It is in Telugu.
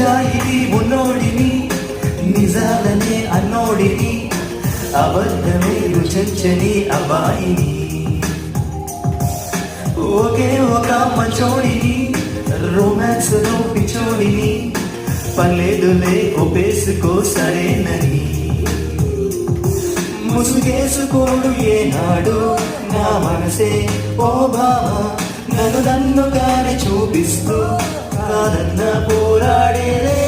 నిజాయితీ ఉన్నోడిని, నిజాలనే అన్నోడిని, అబద్ధమే రుచించని అబ్బాయిని, ఒకే ఒక మంచోడిని, రొమాన్స్ లో పిచ్చోడిని, పర్లేదులే ఒప్పేసుకో సరేనని. ముసుగేసుకోడు ఏనాడు నా మనసే ఓ బావా, నన్ను నన్నుగానే చూపిస్తూ కాదన్న పోరాడేలే